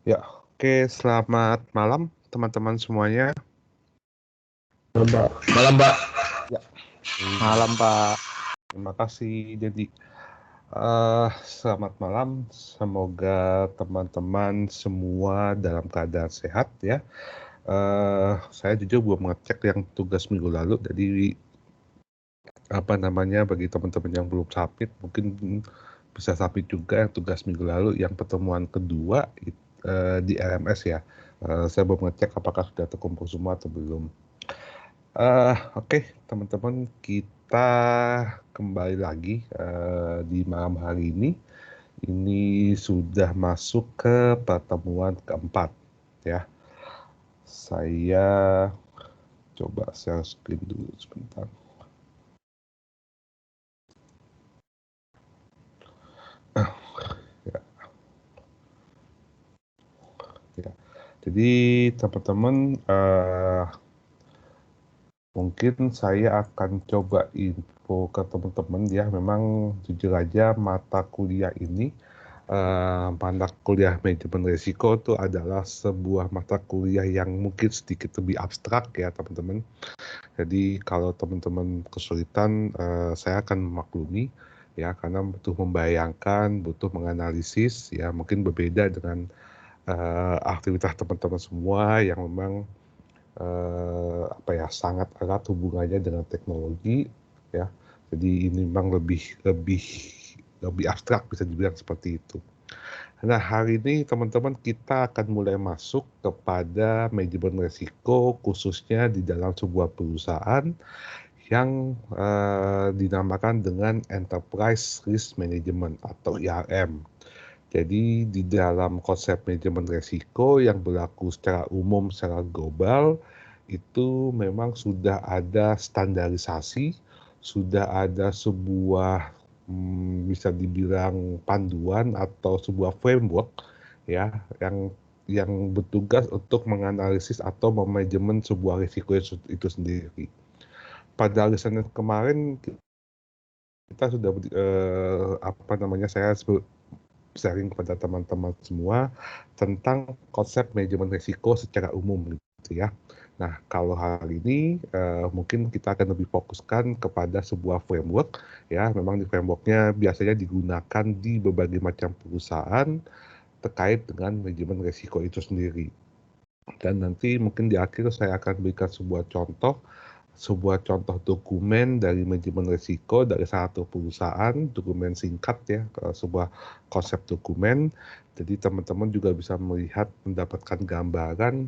Ya, oke, selamat malam teman-teman semuanya. Malam, Pak. Ya, Malam, Pak. terima kasih. Jadi, selamat malam. Semoga teman-teman semua dalam keadaan sehat ya. Saya jujur belum ngecek yang tugas minggu lalu, jadi bagi teman-teman yang belum submit, mungkin bisa submit juga yang tugas minggu lalu, yang pertemuan kedua di LMS ya. Saya belum ngecek apakah sudah terkumpul semua atau belum. Oke, teman-teman, kita kembali lagi di malam hari ini. Ini sudah masuk ke pertemuan keempat ya. Saya coba share screen dulu sebentar. Ya. Jadi teman-teman, mungkin saya akan coba info ke teman-teman ya. Memang jujur aja mata kuliah ini, mata kuliah manajemen risiko itu adalah sebuah mata kuliah yang mungkin sedikit lebih abstrak ya teman-teman. Jadi kalau teman-teman kesulitan, saya akan memaklumi ya, karena butuh membayangkan, butuh menganalisis ya, mungkin berbeda dengan aktivitas teman-teman semua yang memang sangat erat hubungannya dengan teknologi ya. Jadi ini memang lebih abstrak, bisa dibilang seperti itu. Nah, hari ini teman-teman kita akan mulai masuk kepada manajemen risiko, khususnya di dalam sebuah perusahaan yang dinamakan dengan Enterprise Risk Management atau ERM. Jadi di dalam konsep manajemen risiko yang berlaku secara umum, secara global, itu memang sudah ada standarisasi, sudah ada sebuah bisa dibilang panduan atau sebuah framework ya, yang bertugas untuk menganalisis atau memanajemen sebuah risiko itu sendiri. Pada lisan kemarin kita sudah saya sharing kepada teman-teman semua tentang konsep manajemen risiko secara umum gitu ya. Nah, kalau hari ini mungkin kita akan lebih fokuskan kepada sebuah framework ya. Memang di frameworknya biasanya digunakan di berbagai macam perusahaan terkait dengan manajemen risiko itu sendiri. Dan nanti mungkin di akhir saya akan berikan sebuah contoh dokumen dari manajemen risiko dari satu perusahaan, dokumen singkat ya, sebuah konsep dokumen. Jadi teman-teman juga bisa mendapatkan gambaran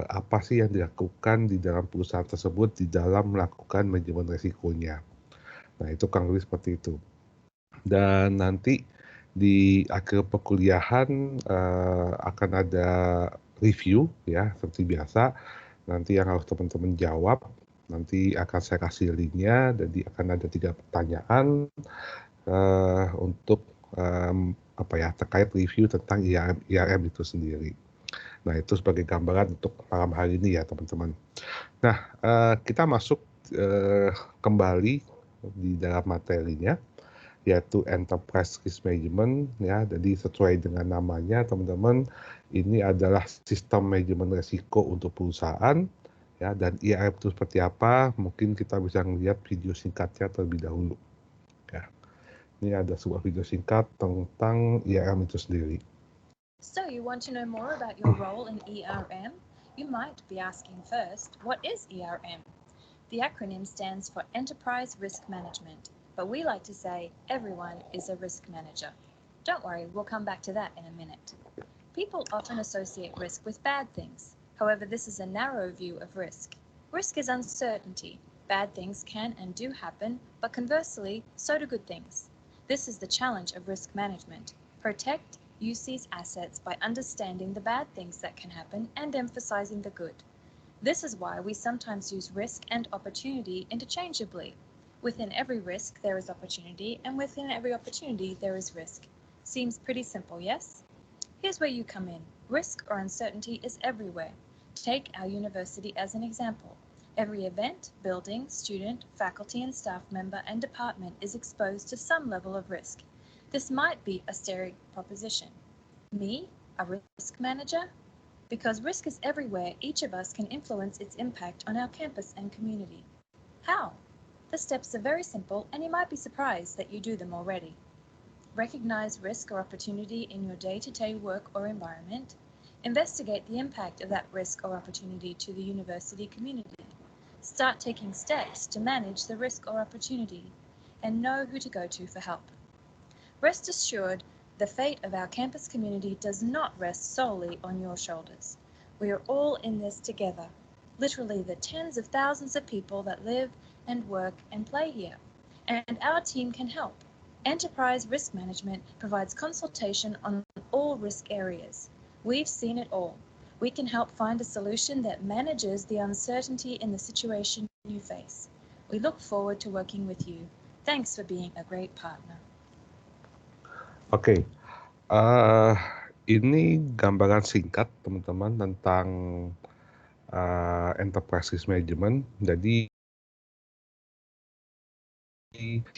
apa sih yang dilakukan di dalam perusahaan tersebut di dalam melakukan manajemen risikonya. Nah, itu kurang lebih seperti itu. Dan nanti di akhir perkuliahan akan ada review ya, seperti biasa. Nanti yang harus teman-teman jawab, nanti akan saya kasih linknya. Jadi akan ada 3 pertanyaan untuk terkait review tentang IRM itu sendiri. Nah, itu sebagai gambaran untuk malam hari ini ya teman-teman. Nah, kita masuk kembali di dalam materinya, yaitu Enterprise Risk Management ya. Jadi sesuai dengan namanya teman-teman, ini adalah sistem manajemen risiko untuk perusahaan ya. Dan IRM itu seperti apa, mungkin kita bisa melihat video singkatnya terlebih dahulu ya. Ini ada sebuah video singkat tentang IRM itu sendiri. So you want to know more about your role in ERM? You might be asking first, what is ERM? The acronym stands for Enterprise Risk Management, but we like to say everyone is a risk manager. Don't worry, we'll come back to that in a minute. People often associate risk with bad things. However, this is a narrow view of risk. Risk is uncertainty. Bad things can and do happen, but conversely, so do good things. This is the challenge of risk management. Protect, use these assets by understanding the bad things that can happen and emphasizing the good. This is why we sometimes use risk and opportunity interchangeably. Within every risk, there is opportunity, and within every opportunity, there is risk. Seems pretty simple, yes? Here's where you come in. Risk or uncertainty is everywhere. Take our university as an example. Every event, building, student, faculty and staff member and department is exposed to some level of risk. This might be a stereo proposition. Me, A risk manager? Because risk is everywhere, each of us can influence its impact on our campus and community. How? The steps are very simple, and you might be surprised that you do them already. Recognize risk or opportunity in your day-to-day work or environment. Investigate the impact of that risk or opportunity to the university community. Start taking steps to manage the risk or opportunity, and know who to go to for help. Rest assured, the fate of our campus community does not rest solely on your shoulders. We are all in this together, literally the tens of thousands of people that live and work and play here. And our team can help. Enterprise Risk Management provides consultation on all risk areas. We've seen it all. We can help find a solution that manages the uncertainty in the situation you face. We look forward to working with you. Thanks for being a great partner. Oke, ini gambaran singkat teman-teman tentang enterprise risk management. Jadi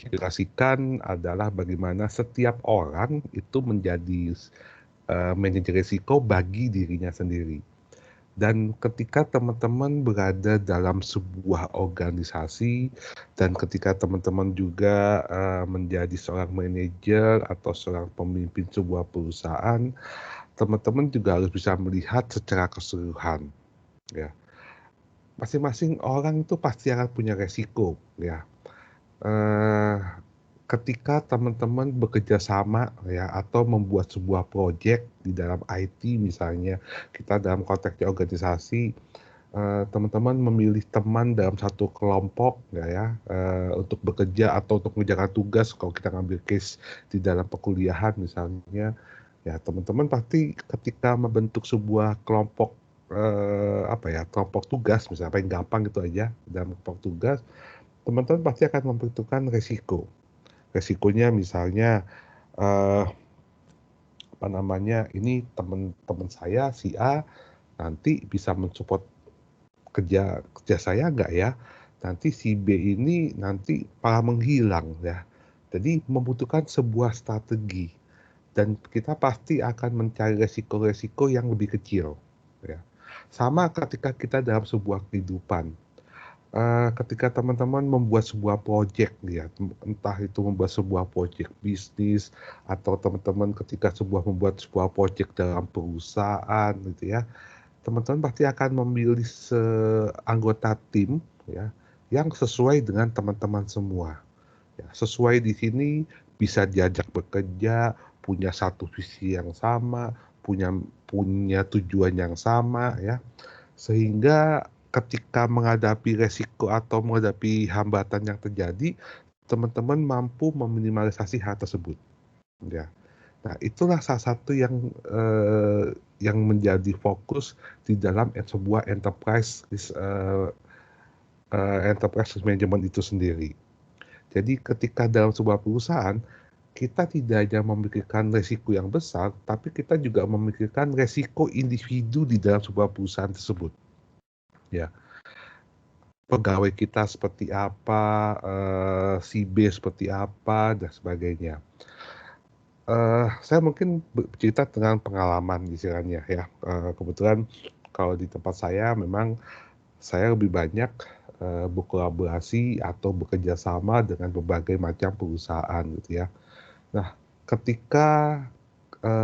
dikasihkan adalah bagaimana setiap orang itu menjadi manajer risiko bagi dirinya sendiri. Dan ketika teman-teman berada dalam sebuah organisasi dan ketika teman-teman juga menjadi seorang manajer atau seorang pemimpin sebuah perusahaan, teman-teman juga harus bisa melihat secara keseluruhan. Ya, masing-masing orang itu pasti akan punya resiko. Ya, ketika teman-teman bekerja sama ya atau membuat sebuah proyek di dalam IT misalnya, kita dalam konteks organisasi, teman-teman memilih teman dalam satu kelompok ya, untuk bekerja atau untuk mengerjakan tugas. Kalau kita ngambil case di dalam perkuliahan misalnya, ya teman-teman pasti ketika membentuk sebuah kelompok kelompok tugas misalnya, paling gampang gitu aja, dalam kelompok tugas teman-teman pasti akan membutuhkan resiko. Resikonya misalnya ini teman-teman saya si A nanti bisa mensupport kerja saya nggak ya? Nanti si B ini nanti malah menghilang ya. Jadi membutuhkan sebuah strategi dan kita pasti akan mencari resiko-resiko yang lebih kecil ya. Sama ketika kita dalam sebuah kehidupan. Ketika teman-teman membuat sebuah proyek ya, entah itu membuat sebuah proyek bisnis atau teman-teman ketika membuat sebuah proyek dalam perusahaan gitu ya, teman-teman pasti akan memilih anggota tim ya yang sesuai dengan teman-teman semua. Ya, sesuai di sini bisa diajak bekerja, punya satu visi yang sama, punya tujuan yang sama ya. Sehingga ketika menghadapi resiko atau menghadapi hambatan yang terjadi, teman-teman mampu meminimalisasi hal tersebut. Ya. Nah, itulah salah satu yang menjadi fokus di dalam sebuah enterprise risk management itu sendiri. Jadi ketika dalam sebuah perusahaan, kita tidak hanya memikirkan resiko yang besar, tapi kita juga memikirkan resiko individu di dalam sebuah perusahaan tersebut. Ya, pegawai kita seperti apa, si B seperti apa dan sebagainya. Saya mungkin bercerita dengan pengalaman istilahnya ya. Kebetulan kalau di tempat saya memang saya lebih banyak berkolaborasi atau bekerja sama dengan berbagai macam perusahaan gitu ya. Nah, ketika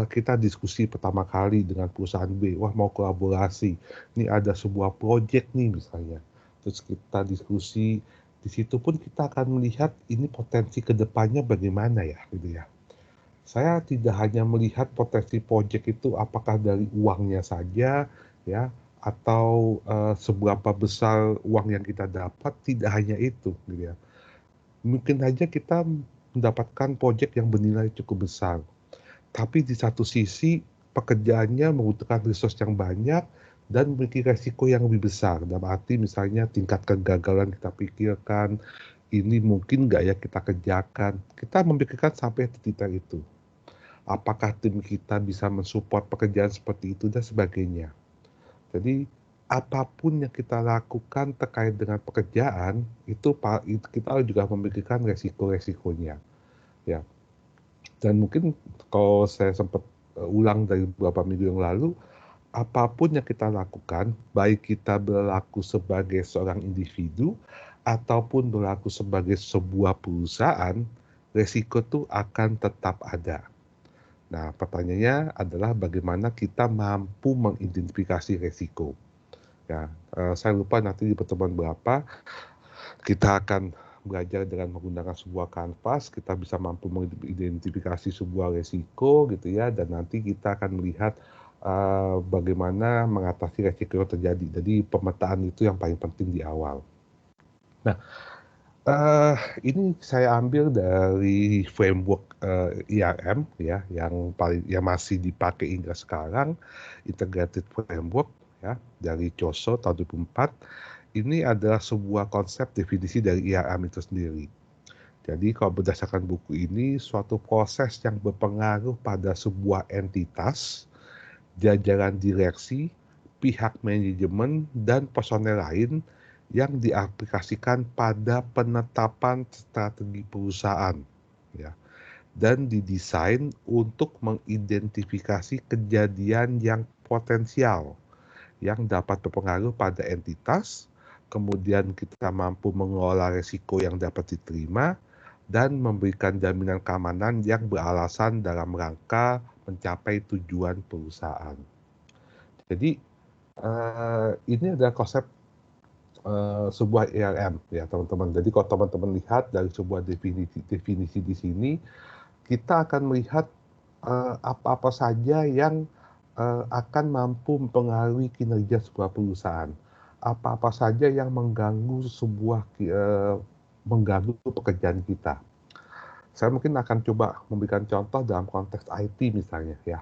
kita diskusi pertama kali dengan perusahaan B, wah mau kolaborasi, ini ada sebuah proyek nih misalnya, terus kita diskusi, di situ pun kita akan melihat ini potensi kedepannya bagaimana ya gitu ya. Saya tidak hanya melihat potensi proyek itu apakah dari uangnya saja ya, atau seberapa besar uang yang kita dapat, tidak hanya itu gitu ya. Mungkin saja kita mendapatkan proyek yang bernilai cukup besar. Tapi di satu sisi pekerjaannya membutuhkan resource yang banyak dan memiliki resiko yang lebih besar. Dalam arti misalnya tingkat kegagalan kita pikirkan, ini mungkin nggak ya kita kerjakan. Kita memikirkan sampai titik itu. Apakah tim kita bisa mensupport pekerjaan seperti itu dan sebagainya. Jadi apapun yang kita lakukan terkait dengan pekerjaan, itu kita juga memikirkan resiko-resikonya. Ya. Dan mungkin kalau saya sempat ulang dari beberapa minggu yang lalu, apapun yang kita lakukan, baik kita berlaku sebagai seorang individu ataupun berlaku sebagai sebuah perusahaan, resiko itu akan tetap ada. Nah, pertanyaannya adalah bagaimana kita mampu mengidentifikasi resiko. Ya, saya lupa nanti di pertemuan berapa kita akan belajar dengan menggunakan sebuah kanvas, kita bisa mampu mengidentifikasi sebuah resiko gitu ya, dan nanti kita akan melihat bagaimana mengatasi resiko yang terjadi. Jadi pemetaan itu yang paling penting di awal. Nah, ini saya ambil dari framework IRM ya, yang masih dipakai hingga sekarang, Integrated Framework ya, dari COSO tahun 2004. Ini adalah sebuah konsep definisi dari IRM itu sendiri. Jadi kalau berdasarkan buku ini, suatu proses yang berpengaruh pada sebuah entitas, jajaran direksi, pihak manajemen, dan personel lain yang diaplikasikan pada penetapan strategi perusahaan, ya, dan didesain untuk mengidentifikasi kejadian yang potensial yang dapat berpengaruh pada entitas, kemudian kita mampu mengelola risiko yang dapat diterima, dan memberikan jaminan keamanan yang beralasan dalam rangka mencapai tujuan perusahaan. Jadi ini adalah konsep sebuah IRM ya teman-teman. Jadi kalau teman-teman lihat dari sebuah definisi di sini, kita akan melihat apa-apa saja yang akan mampu mempengaruhi kinerja sebuah perusahaan. Apa-apa saja yang mengganggu mengganggu pekerjaan kita. Saya mungkin akan coba memberikan contoh dalam konteks IT misalnya ya.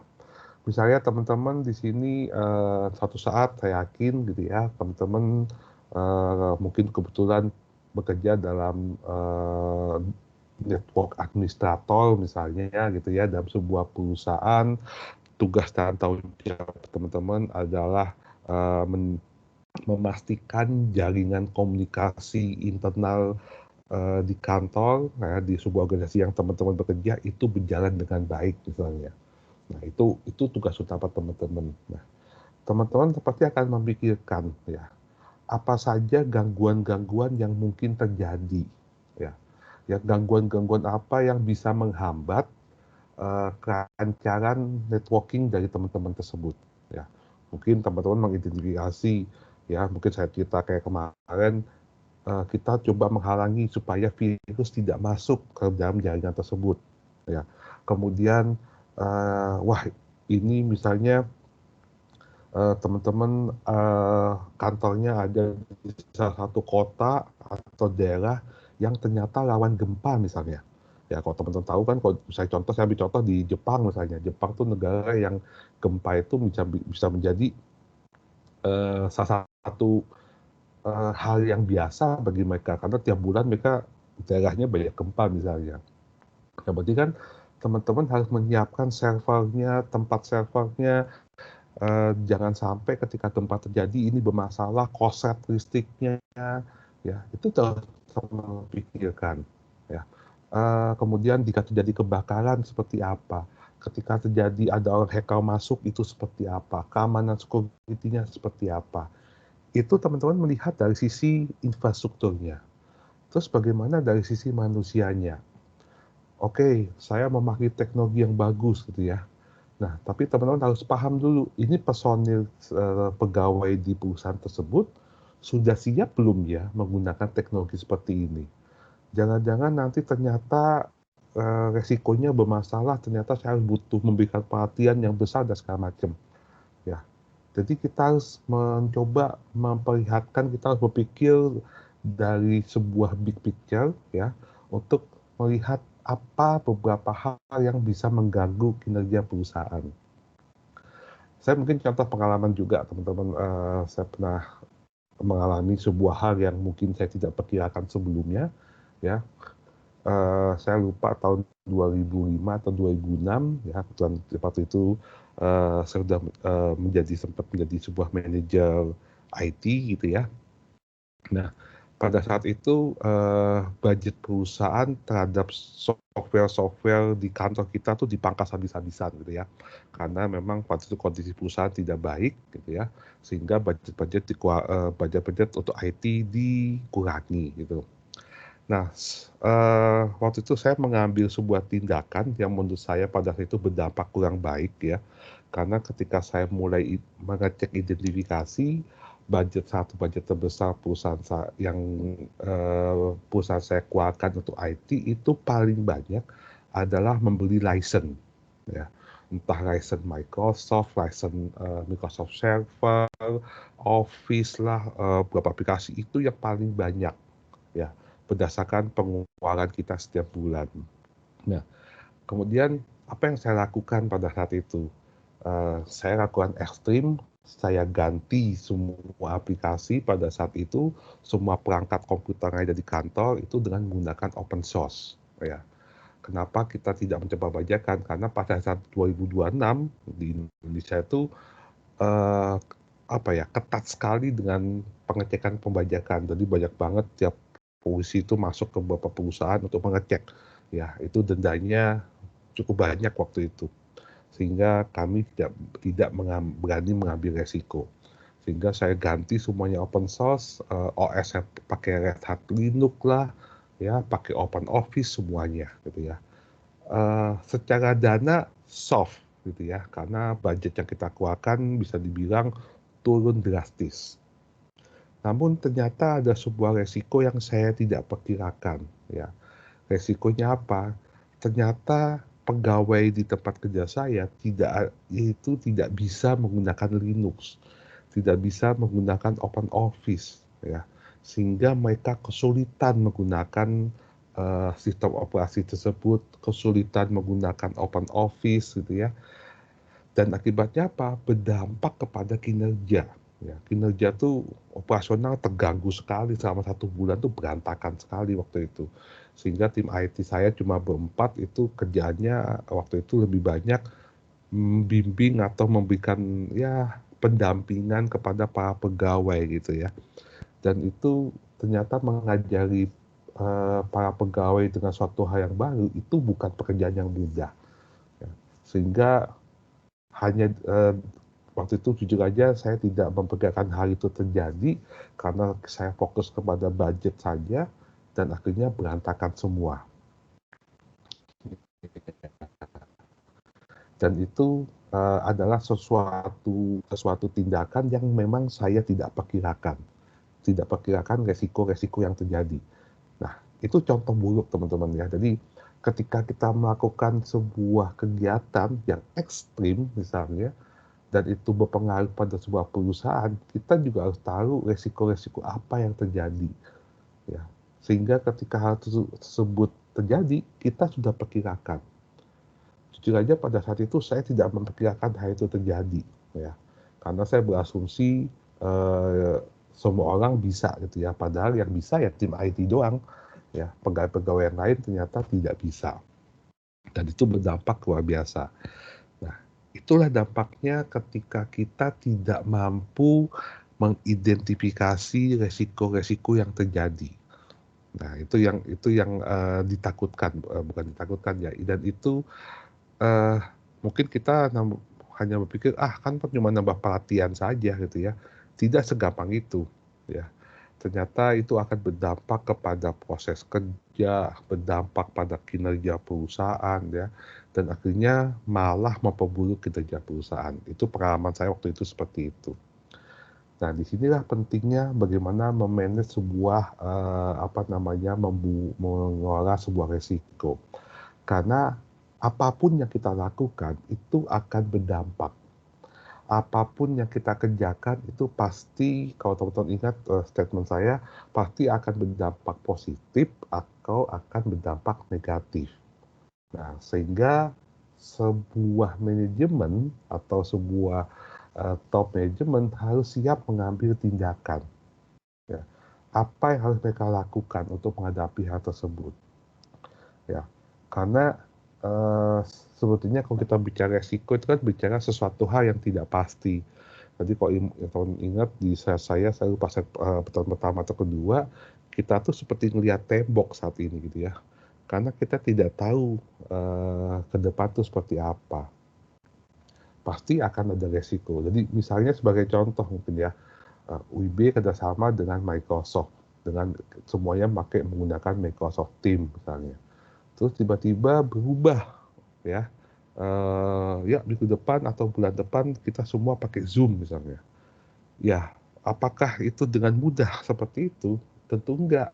Misalnya teman-teman di sini suatu saat saya yakin gitu ya, teman-teman mungkin kebetulan bekerja dalam network administrator misalnya gitu ya, dalam sebuah perusahaan. Tugas dan tanggung jawab teman-teman adalah memastikan jaringan komunikasi internal di kantor, ya, di sebuah organisasi yang teman-teman bekerja itu berjalan dengan baik misalnya. Nah, itu tugas utama teman-teman. Nah, teman-teman pasti akan memikirkan ya, apa saja gangguan-gangguan yang mungkin terjadi ya. Ya, gangguan-gangguan apa yang bisa menghambat kelancaran networking dari teman-teman tersebut ya. Mungkin teman-teman mengidentifikasi ya, mungkin saya cerita kayak kemarin kita coba menghalangi supaya virus tidak masuk ke dalam jaringan tersebut ya. Kemudian wah ini misalnya teman-teman kantornya ada di salah satu kota atau daerah yang ternyata rawan gempa misalnya. Ya kalau teman-teman tahu kan, kalau saya ambil contoh di Jepang misalnya. Jepang tuh negara yang gempa itu bisa menjadi salah satu hal yang biasa bagi mereka, karena tiap bulan mereka daerahnya banyak gempa misalnya. Nah, berarti kan teman-teman harus menyiapkan servernya, tempat servernya, jangan sampai ketika gempa terjadi ini bermasalah, korslet listriknya, ya itu harus teman-teman pikirkan. Ya. Kemudian jika terjadi kebakaran seperti apa, ketika terjadi ada orang hacker masuk itu seperti apa, keamanan security-nya seperti apa. Itu teman-teman melihat dari sisi infrastrukturnya. Terus bagaimana dari sisi manusianya? Oke, saya memakai teknologi yang bagus gitu ya. Nah, tapi teman-teman harus paham dulu, ini personil pegawai di perusahaan tersebut sudah siap belum ya menggunakan teknologi seperti ini? Jangan-jangan nanti ternyata resikonya bermasalah, ternyata saya butuh memberikan perhatian yang besar dan segala macam. Ya, jadi kita harus mencoba memperlihatkan, kita harus berpikir dari sebuah big picture ya, untuk melihat apa beberapa hal yang bisa mengganggu kinerja perusahaan. Saya mungkin contoh pengalaman juga teman-teman, saya pernah mengalami sebuah hal yang mungkin saya tidak perkirakan sebelumnya ya. Saya lupa tahun 2005 atau 2006 ya, kebetulan waktu itu saya sudah sempat menjadi sebuah manajer IT gitu ya. Nah, pada saat itu budget perusahaan terhadap software di kantor kita tuh dipangkas habis-habisan gitu ya, karena memang waktu itu kondisi perusahaan tidak baik gitu ya, sehingga budget untuk IT dikurangi gitu. Nah, waktu itu saya mengambil sebuah tindakan yang menurut saya pada saat itu berdampak kurang baik ya, karena ketika saya mulai mengecek identifikasi budget terbesar perusahaan saya keluarkan untuk IT itu paling banyak adalah membeli license ya, entah license Microsoft, license Microsoft Server, Office lah, beberapa aplikasi itu yang paling banyak ya, berdasarkan pengeluaran kita setiap bulan. Nah, kemudian apa yang saya lakukan pada saat itu? Saya lakukan ekstrim, saya ganti semua aplikasi pada saat itu, semua perangkat komputer yang ada di kantor itu dengan menggunakan open source. Ya. Kenapa kita tidak mencoba bajakan? Karena pada saat 2026 di Indonesia itu ketat sekali dengan pengecekan pembajakan. Jadi banyak banget tiap polisi itu masuk ke beberapa perusahaan untuk mengecek. Ya, itu dendanya cukup banyak waktu itu. Sehingga kami tidak berani mengambil resiko. Sehingga saya ganti semuanya open source, OS saya pakai Red Hat Linux lah, ya, pakai Open Office semuanya gitu ya. Secara dana soft gitu ya, karena budget yang kita keluarkan bisa dibilang turun drastis. Namun ternyata ada sebuah resiko yang saya tidak perkirakan ya. Resikonya apa? Ternyata pegawai di tempat kerja saya tidak bisa menggunakan Linux, tidak bisa menggunakan Open Office ya. Sehingga mereka kesulitan menggunakan sistem operasi tersebut, kesulitan menggunakan Open Office gitu ya. Dan akibatnya apa? Berdampak kepada kinerja. Ya, kinerja tuh operasional terganggu sekali selama 1 bulan tuh berantakan sekali waktu itu. Sehingga tim IT saya cuma berempat itu kerjaannya waktu itu lebih banyak membimbing atau memberikan ya pendampingan kepada para pegawai gitu ya. Dan itu ternyata mengajari para pegawai dengan suatu hal yang baru itu bukan pekerjaan yang mudah. Ya. Sehingga hanya waktu itu jujur aja saya tidak memperkirakan hal itu terjadi karena saya fokus kepada budget saja dan akhirnya berantakan semua. Dan itu adalah sesuatu tindakan yang memang saya tidak perkirakan resiko-resiko yang terjadi. Nah, itu contoh buruk teman-teman ya. Jadi ketika kita melakukan sebuah kegiatan yang ekstrim misalnya, dan itu berpengaruh pada sebuah perusahaan, kita juga harus tahu resiko-resiko apa yang terjadi. Ya. Sehingga ketika hal tersebut terjadi, kita sudah perkirakan. Jujur aja pada saat itu saya tidak memperkirakan hal itu terjadi. Ya. Karena saya berasumsi semua orang bisa gitu ya. Padahal yang bisa ya tim IT doang. Ya, pegawai-pegawai yang lain ternyata tidak bisa. Dan itu berdampak luar biasa. Nah, itulah dampaknya ketika kita tidak mampu mengidentifikasi resiko-resiko yang terjadi. Nah, itu yang ditakutkan, bukan ditakutkan ya. Dan itu mungkin kita hanya berpikir kan cuma nambah pelatihan saja gitu ya. Tidak segampang itu ya. Ternyata itu akan berdampak kepada proses kerja, berdampak pada kinerja perusahaan ya, dan akhirnya malah memperburuk kinerja perusahaan. Itu pengalaman saya waktu itu seperti itu. Nah, disinilah pentingnya bagaimana memanage sebuah mengelola sebuah resiko. Karena apapun yang kita lakukan itu akan berdampak. Apapun yang kita kerjakan itu pasti, kalau teman-teman ingat statement saya, pasti akan berdampak positif atau akan berdampak negatif. Nah, sehingga sebuah manajemen atau sebuah top manajemen harus siap mengambil tindakan. Ya. Apa yang harus mereka lakukan untuk menghadapi hal tersebut? Ya, karena sebetulnya kalau kita bicara resiko itu kan bicara sesuatu hal yang tidak pasti. Jadi kalau teman ingat di saya lupa tahun pertama atau kedua kita tuh seperti ngelihat tembok saat ini gitu ya. Karena kita tidak tahu ke depan tuh seperti apa. Pasti akan ada resiko. Jadi misalnya sebagai contoh mungkin ya, UIB kerjasama dengan Microsoft, dengan semuanya menggunakan Microsoft Teams misalnya. Terus tiba-tiba berubah ya, ya minggu depan atau bulan depan kita semua pakai Zoom misalnya. Ya, apakah itu dengan mudah seperti itu? Tentu enggak.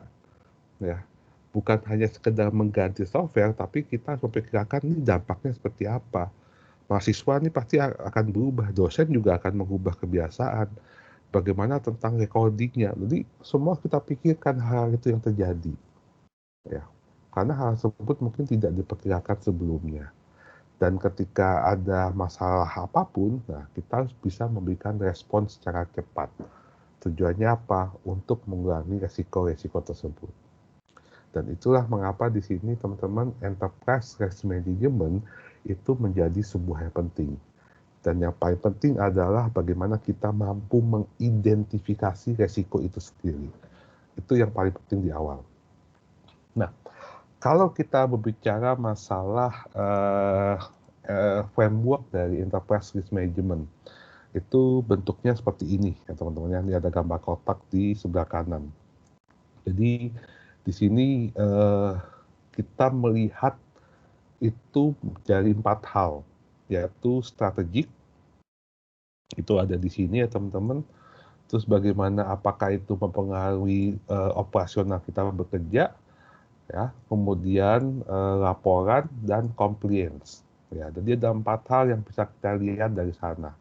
Ya, bukan hanya sekedar mengganti software, tapi kita harus memperkirakan ini dampaknya seperti apa. Mahasiswa ini pasti akan berubah, dosen juga akan mengubah kebiasaan. Bagaimana tentang recordingnya? Jadi semua kita pikirkan hal itu yang terjadi, ya. Karena hal tersebut mungkin tidak diperkirakan sebelumnya. Dan ketika ada masalah apapun, nah kita harus bisa memberikan respon secara cepat. Tujuannya apa? Untuk mengurangi resiko-resiko tersebut. Dan itulah mengapa di sini teman-teman enterprise risk management itu menjadi sebuah yang penting. Dan yang paling penting adalah bagaimana kita mampu mengidentifikasi resiko itu sendiri. Itu yang paling penting di awal. Nah, kalau kita berbicara masalah framework dari enterprise risk management, itu bentuknya seperti ini ya teman-teman. Ini ada gambar kotak di sebelah kanan. Jadi di sini kita melihat itu dari 4 hal, yaitu strategik, itu ada di sini ya teman-teman. Terus bagaimana apakah itu mempengaruhi operasional kita bekerja, ya. Kemudian laporan dan compliance. Ya, jadi ada 4 hal yang bisa kita lihat dari sana.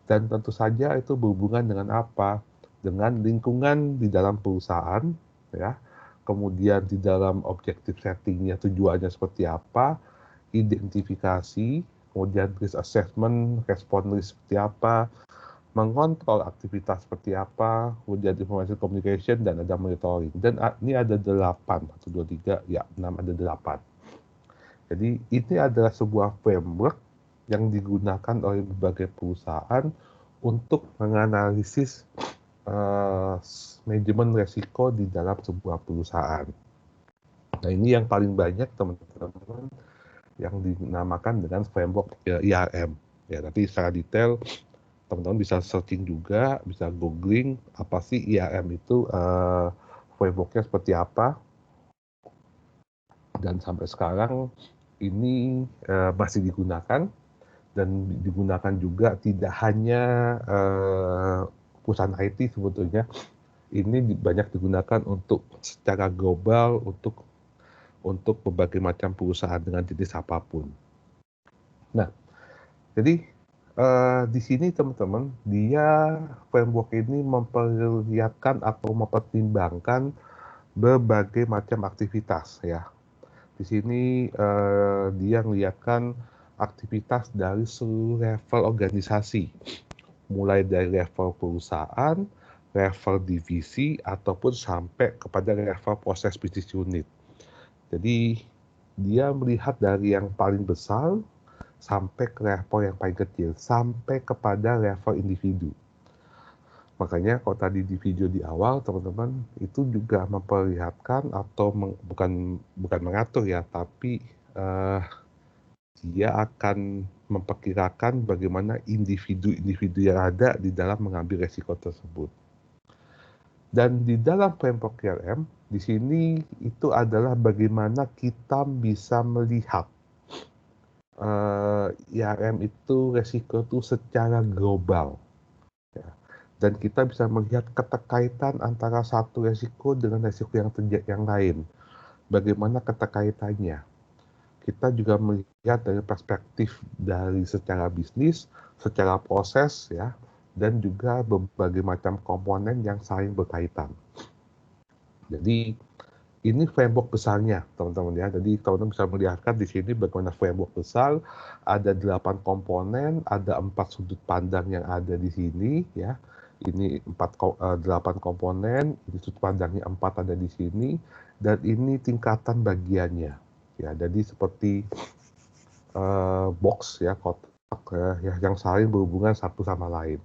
Dan tentu saja itu berhubungan dengan apa? Dengan lingkungan di dalam perusahaan, ya. Kemudian di dalam objektif settingnya tujuannya seperti apa, identifikasi, kemudian risk assessment, respon risk seperti apa, mengontrol aktivitas seperti apa, kemudian information communication, dan ada monitoring. Dan ini ada 8, 1, 2, 3, ya 6, ada 8. Jadi ini adalah sebuah framework yang digunakan oleh berbagai perusahaan untuk menganalisis manajemen resiko di dalam sebuah perusahaan. Nah ini yang paling banyak teman-teman yang dinamakan dengan framework IRM. Ya, nanti secara detail teman-teman bisa searching juga, bisa googling apa sih IRM itu, frameworknya seperti apa. Dan sampai sekarang ini masih digunakan, dan digunakan juga tidak hanya perusahaan IT sebetulnya. Ini banyak digunakan untuk secara global untuk berbagai macam perusahaan dengan jenis apapun. Nah, jadi di sini teman-teman, dia framework ini memperlihatkan atau mempertimbangkan berbagai macam aktivitas ya. Di sini dia melihatkan aktivitas dari seluruh level organisasi, mulai dari level perusahaan, level divisi, ataupun sampai kepada level proses bisnis unit. Jadi dia melihat dari yang paling besar sampai ke level yang paling kecil, sampai kepada level individu. Makanya kalau tadi di video di awal teman-teman itu juga memperlihatkan atau bukan mengatur ya, tapi dia akan memperkirakan bagaimana individu-individu yang ada di dalam mengambil resiko tersebut. Dan di dalam framework IRM, di sini itu adalah bagaimana kita bisa melihat IRM itu resiko itu secara global. Ya. Dan kita bisa melihat keterkaitan antara satu resiko dengan resiko yang lain. Bagaimana keterkaitannya? Kita juga melihat dari perspektif dari secara bisnis, secara proses, ya, dan juga berbagai macam komponen yang saling berkaitan. Jadi ini framework besarnya, teman-teman ya. Jadi teman-teman bisa melihatkan di sini bagaimana framework besar, ada 8 komponen, ada 4 sudut pandang yang ada di sini, ya. Ini 8 komponen, ini sudut pandangnya 4 ada di sini, dan ini tingkatan bagiannya. Ya, jadi seperti box ya, kotak ya, yang saling berhubungan satu sama lain.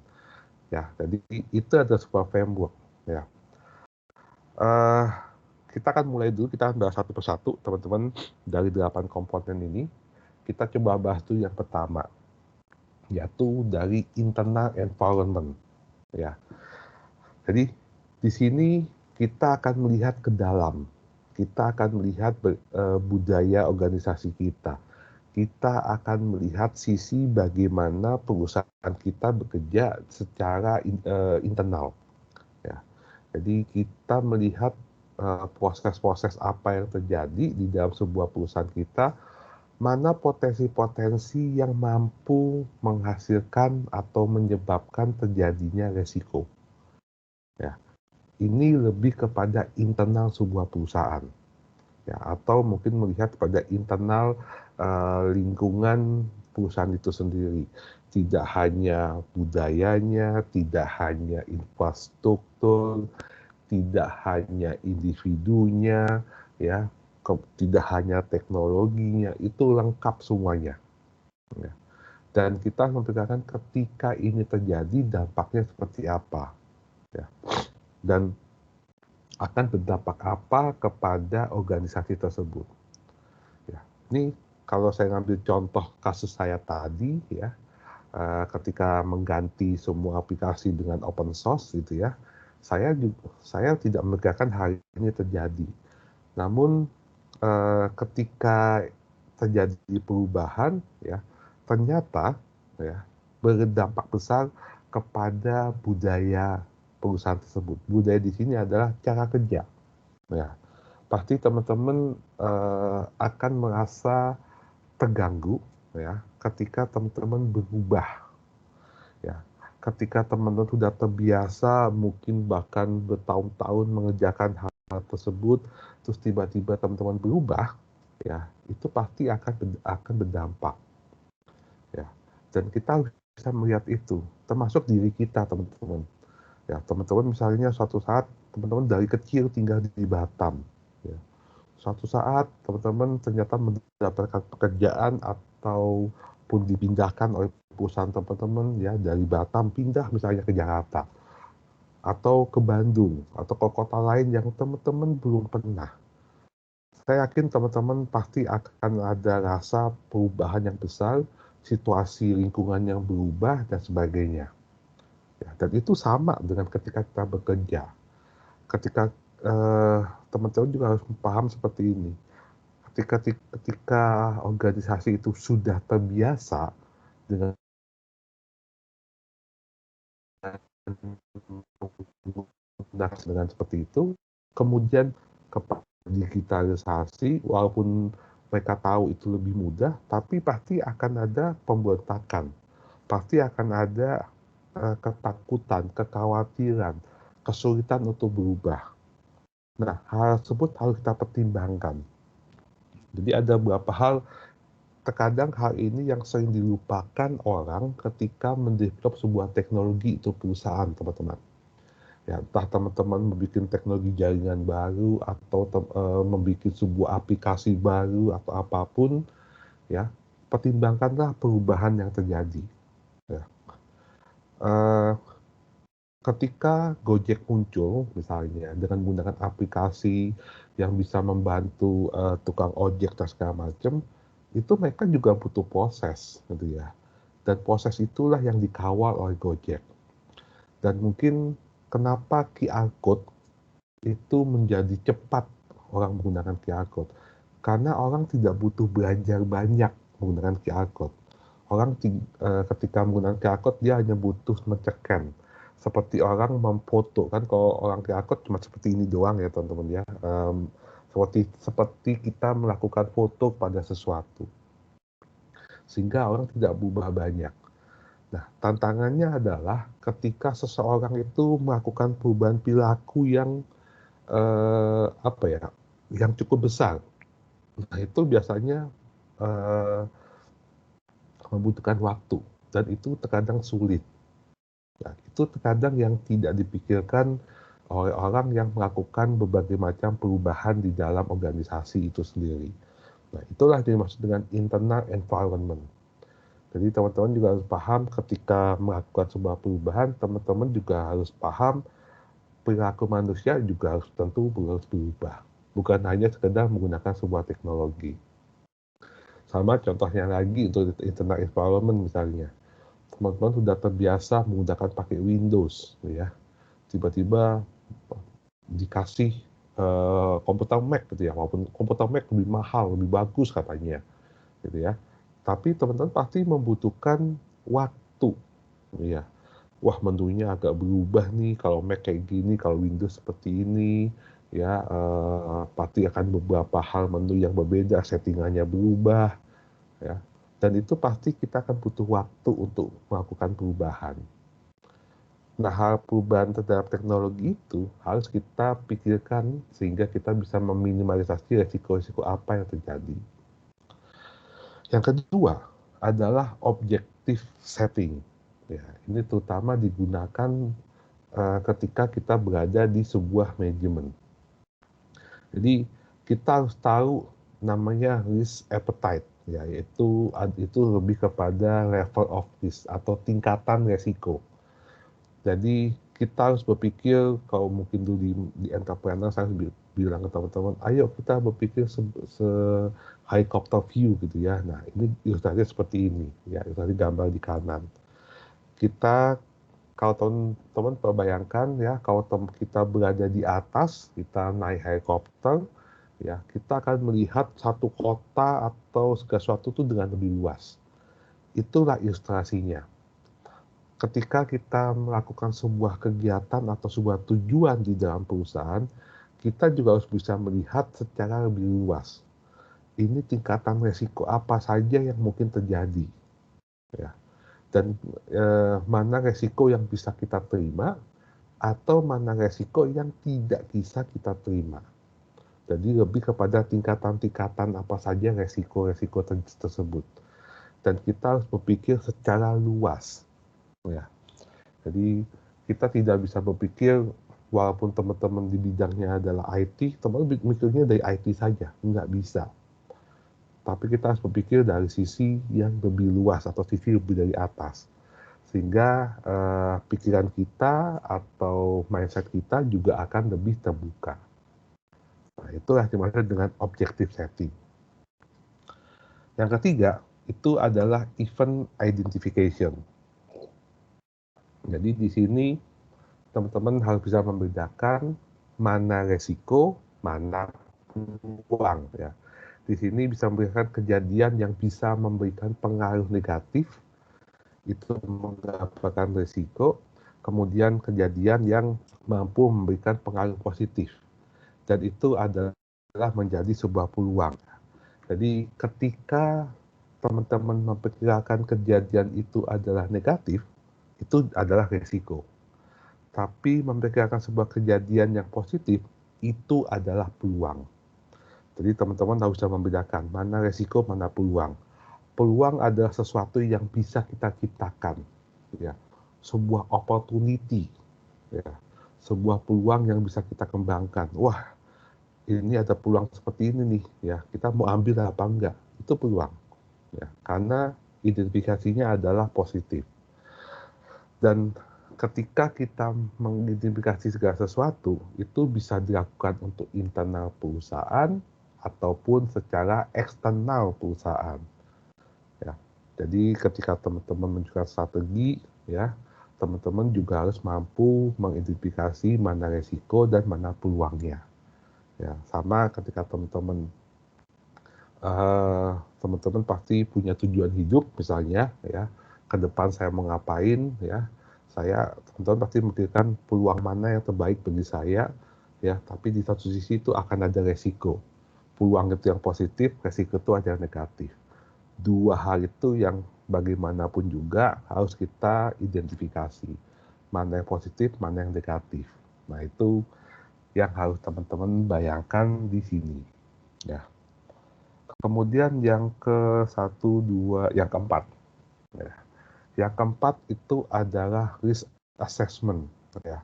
Ya, jadi itu adalah sebuah framework. Ya. Eh, kita akan mulai dulu, kita akan bahas satu persatu, teman-teman, dari 8 komponen ini. Kita coba bahas dulu yang pertama, yaitu dari internal environment. Ya, jadi di sini kita akan melihat ke dalam, kita akan melihat budaya organisasi kita. Kita akan melihat sisi bagaimana perusahaan kita bekerja secara internal. Ya. Jadi kita melihat proses-proses apa yang terjadi di dalam sebuah perusahaan kita, mana potensi-potensi yang mampu menghasilkan atau menyebabkan terjadinya resiko. Ya. Ini lebih kepada internal sebuah perusahaan. Ya, atau mungkin melihat pada internal lingkungan perusahaan itu sendiri. Tidak hanya budayanya, tidak hanya infrastruktur, tidak hanya individunya, ya, tidak hanya teknologinya, itu lengkap semuanya. Ya. Dan kita memperkirakan ketika ini terjadi dampaknya seperti apa, ya. Dan akan berdampak apa kepada organisasi tersebut. Ya. Ini kalau saya ngambil contoh kasus saya tadi, ya, ketika mengganti semua aplikasi dengan open source gitu ya, saya tidak menegakkan hal ini terjadi. Namun ketika terjadi perubahan, ya, ternyata ya berdampak besar kepada budaya perusahaan tersebut. Budaya di sini adalah cara kerja. Ya, pasti teman-teman akan merasa terganggu ya ketika teman-teman berubah. Ya, ketika teman-teman sudah terbiasa mungkin bahkan bertahun-tahun mengerjakan hal tersebut, terus tiba-tiba teman-teman berubah, ya itu pasti akan berdampak. Ya, dan kita harus bisa melihat itu, termasuk diri kita, teman-teman. Ya, teman-teman misalnya suatu saat teman-teman dari kecil tinggal di Batam. Ya. Suatu saat teman-teman ternyata mendapatkan pekerjaan ataupun dipindahkan oleh perusahaan teman-teman ya dari Batam pindah misalnya ke Jakarta atau ke Bandung atau ke kota lain yang teman-teman belum pernah. Saya yakin teman-teman pasti akan ada rasa perubahan yang besar, situasi lingkungan yang berubah dan sebagainya. Ya, dan itu sama dengan ketika kita bekerja. Ketika teman-teman juga harus paham seperti ini. Ketika organisasi itu sudah terbiasa dengan seperti itu, kemudian kepada digitalisasi, walaupun mereka tahu itu lebih mudah, tapi pasti akan ada pemberontakan, pasti akan ada ketakutan, kekhawatiran, kesulitan untuk berubah. Nah, hal tersebut harus kita pertimbangkan. Jadi ada beberapa hal, terkadang hal ini yang sering dilupakan orang ketika mendevelop sebuah teknologi itu perusahaan, teman-teman. Ya, entah teman-teman membuat teknologi jaringan baru atau membuat sebuah aplikasi baru atau apapun, ya, pertimbangkanlah perubahan yang terjadi. Ya. Ketika Gojek muncul, misalnya dengan menggunakan aplikasi yang bisa membantu tukang ojek dan segala macam, itu mereka juga butuh proses, gitu ya. Dan proses itulah yang dikawal oleh Gojek. Dan mungkin kenapa QR code itu menjadi cepat orang menggunakan QR code. Karena orang tidak butuh belajar banyak menggunakan QR code. Orang ketika menggunakan QR code, dia hanya butuh men-scan. Seperti orang memfoto, kan kalau orang QR code cuma seperti ini doang ya teman-teman ya. Seperti kita melakukan foto pada sesuatu. Sehingga orang tidak berubah banyak. Nah, tantangannya adalah ketika seseorang itu melakukan perubahan perilaku yang yang cukup besar. Nah, itu biasanya membutuhkan waktu dan itu terkadang sulit. Nah, itu terkadang yang tidak dipikirkan oleh orang yang melakukan berbagai macam perubahan di dalam organisasi itu sendiri. Nah, itulah yang dimaksud dengan internal environment. Jadi teman-teman juga harus paham ketika melakukan sebuah perubahan, teman-teman juga harus paham perilaku manusia juga harus berubah. Bukan hanya sekedar menggunakan sebuah teknologi. Sama contohnya lagi untuk internet environment misalnya. Teman-teman sudah terbiasa menggunakan pakai Windows, ya. Tiba-tiba dikasih komputer Mac gitu ya, walaupun komputer Mac lebih mahal, lebih bagus katanya, gitu ya. Tapi teman-teman pasti membutuhkan waktu, ya. Wah, menunya agak berubah nih, kalau Mac kayak gini, kalau Windows seperti ini, ya. Pasti akan beberapa hal menu yang berbeda, settingannya berubah, ya. Dan itu pasti kita akan butuh waktu untuk melakukan perubahan. Nah, hal perubahan terhadap teknologi itu harus kita pikirkan sehingga kita bisa meminimalisasi resiko-resiko apa yang terjadi. Yang kedua adalah objective setting. Ya, ini terutama digunakan ketika kita berada di sebuah manajemen. Jadi kita harus tahu namanya risk appetite, ya, yaitu itu lebih kepada level of risk atau tingkatan resiko. Jadi kita harus berpikir, kalau mungkin dulu di entrepreneur saya bilang ke teman-teman, ayo kita berpikir helicopter view gitu ya. Nah, ini ilustrasinya seperti ini ya, ilustrasi gambar di kanan. Kita, kalau teman-teman bayangkan ya, kalau kita berada di atas, kita naik helikopter ya, kita akan melihat satu kota atau segala sesuatu itu dengan lebih luas. Itulah ilustrasinya. Ketika kita melakukan sebuah kegiatan atau sebuah tujuan di dalam perusahaan, kita juga harus bisa melihat secara lebih luas. Ini tingkatan resiko apa saja yang mungkin terjadi, ya. Dan mana resiko yang bisa kita terima atau mana resiko yang tidak bisa kita terima. Jadi lebih kepada tingkatan-tingkatan apa saja resiko-resiko tersebut. Dan kita harus berpikir secara luas, ya. Jadi kita tidak bisa berpikir walaupun teman-teman di bidangnya adalah IT, teman-teman mikirnya dari IT saja, nggak bisa. Tapi kita harus berpikir dari sisi yang lebih luas atau sisi lebih dari atas. Sehingga pikiran kita atau mindset kita juga akan lebih terbuka. Nah, itulah dimaksud dengan objective setting. Yang ketiga, itu adalah event identification. Jadi di sini teman-teman harus bisa membedakan mana resiko, mana peluang, ya. Di sini bisa memberikan kejadian yang bisa memberikan pengaruh negatif, itu mendapatkan resiko, kemudian kejadian yang mampu memberikan pengaruh positif, dan itu adalah menjadi sebuah peluang. Jadi ketika teman-teman memperkirakan kejadian itu adalah negatif, itu adalah resiko. Tapi memperkirakan sebuah kejadian yang positif, itu adalah peluang. Jadi teman-teman harus bisa membedakan mana resiko, mana peluang. Peluang adalah sesuatu yang bisa kita ciptakan, ya. Sebuah opportunity, ya. Sebuah peluang yang bisa kita kembangkan. Wah, ini ada peluang seperti ini nih, ya. Kita mau ambil apa enggak? Itu peluang, ya. Karena identifikasinya adalah positif. Dan ketika kita mengidentifikasi segala sesuatu, itu bisa dilakukan untuk internal perusahaan ataupun secara eksternal perusahaan. Ya, jadi ketika teman-teman menunjukkan strategi, ya, teman-teman juga harus mampu mengidentifikasi mana resiko dan mana peluangnya. Ya, sama ketika teman-teman pasti punya tujuan hidup, misalnya, ya, ke depan saya mau ngapain, ya. Teman-teman pasti memikirkan peluang mana yang terbaik bagi saya, ya. Tapi di satu sisi itu akan ada resiko. Peluang itu yang positif, resiko itu ada yang negatif. Dua hal itu yang bagaimanapun juga harus kita identifikasi. Mana yang positif, mana yang negatif. Nah, itu yang harus teman-teman bayangkan di sini, ya. Kemudian yang yang keempat, ya. Yang keempat itu adalah risk assessment, ya.